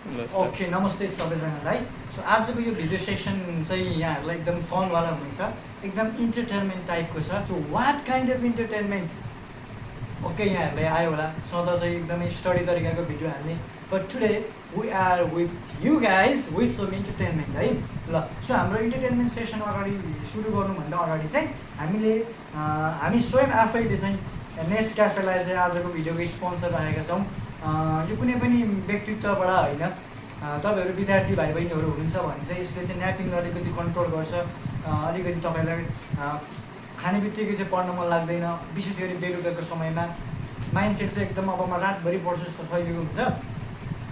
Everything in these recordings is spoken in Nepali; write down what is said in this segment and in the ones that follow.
ओके नमस्ते सबैजनालाई। सो आजको यो भिडियो सेसन चाहिँ यहाँहरूलाई एकदम फनवाला हुनेछ, एकदम इन्टरटेनमेन्ट टाइपको छ। So what kind of entertainment? Okay यहाँहरूलाई आयो होला, सधैँ चाहिँ एकदमै स्टडी तरिकाको भिडियो हाल्ने, but today we are with you guys with some entertainment है। ल सो हाम्रो इन्टरटेनमेन्ट सेसन अगाडि सुरु गर्नुभन्दा अगाडि चाहिँ हामी स्वयं आफैले चाहिँ नेस्क्याफेलाई चाहिँ आजको भिडियोको स्पोन्सर राखेका छौँ। यो कुनै पनि व्यक्तित्वबाट होइन, तपाईँहरू विद्यार्थी भाइ बहिनीहरू हुनुहुन्छ भने चाहिँ यसले चाहिँ न्यापिङ अलिकति कन्ट्रोल गर्छ। अलिकति तपाईँलाई खाने बित्तिकै चाहिँ पढ्न मन लाग्दैन, विशेष गरी बेलुकाको समयमा माइन्डसेट चाहिँ एकदम अब म रातभरि पढ्छु जस्तो फैलिएको हुन्छ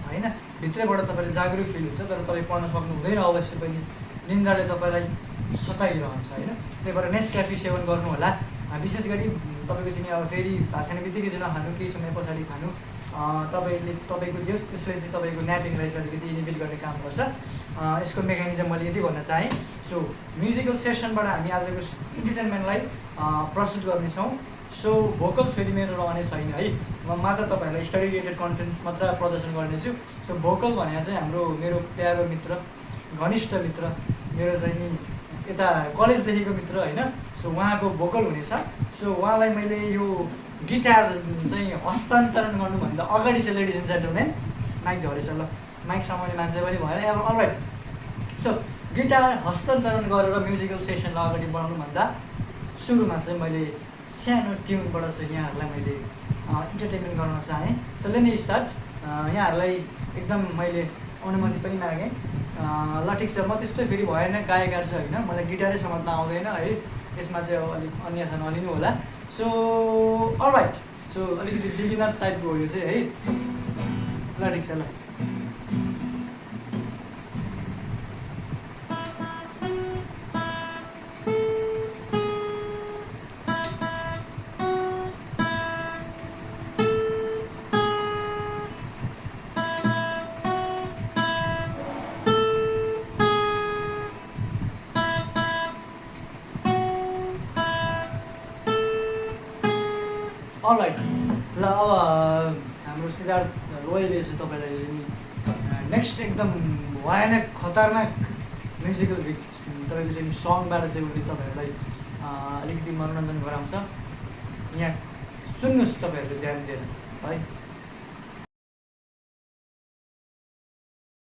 होइन। भित्रैबाट तपाईँले जागरुक फिल हुन्छ, तर तपाईँ पढ्न सक्नु हुँदैन अवश्य पनि, निन्द्राले तपाईँलाई सताइरहन्छ होइन। त्यही भएर नेस्क्याफे सेवन गर्नु होला। विशेष गरी तपाईँको चाहिँ अब फेरि भात खाने बित्तिकै चाहिँ नखानु, केही समय पछाडि खानु। तपाईँको यसले चाहिँ तपाईँको न्यापिङलाई चाहिँ अलिकति इनिबिट गर्ने काम गर्छ। यसको मेकानिजम मैले यति भन्न चाहेँ। सो म्युजिकल सेसनबाट हामी आजको इन्टरटेनमेन्टलाई प्रस्तुत गर्नेछौँ। सो भोकल्स फेरि मेरो रहने छैन है, म मात्र तपाईँहरूलाई स्टडी रिलेटेड कन्टेन्ट्स मात्र प्रदर्शन गर्नेछु। सो भोकल भनेको चाहिँ मेरो प्यारो मित्र, घनिष्ठ मित्र, मेरो चाहिँ नि यता कलेजदेखिको मित्र होइन। सो उहाँको भोकल हुनेछ। सो उहाँलाई मैले यो गिटार चाहिँ हस्तान्तरण गर्नुभन्दा अगाडि चाहिँ लेडिज एन्ड जेन्टलमेन माइक झरेछ, ल माइक समाउने मान्छे पनि भएन अब अलराइट। सो गिटार हस्तान्तरण गरेर म्युजिकल सेसनलाई अगाडि बढाउनुभन्दा सुरुमा चाहिँ मैले सानो ट्युनबाट चाहिँ यहाँहरूलाई मैले इन्टरटेनमेन्ट गर्न चाहेँ। So let me start. यहाँहरूलाई एकदम मैले अनुमति पनि मागेँ। ल ठिक छ, म त्यस्तै फेरि भएन गायककार चाहिँ होइन, मलाई गिटारै समात्न आउँदैन है, यसमा चाहिँ अब अलिक अन्यथा नलिनु होला। सो अलराइट, सो अलिकति बिगिनर टाइपको हो यो चाहिँ है। ल ठिक छ, ल अलराइट। ल अब हाम्रो सिद्धार्थ रोयले चाहिँ तपाईँलाई नेक्स्ट एकदम भयानक खतरनाक म्युजिकल गीत तपाईँको चाहिँ सङबाट चाहिँ उसले तपाईँहरूलाई अलिकति मनोरञ्जन गराउँछ। यहाँ सुन्नुहोस् तपाईँहरूले ध्यान दिएर है।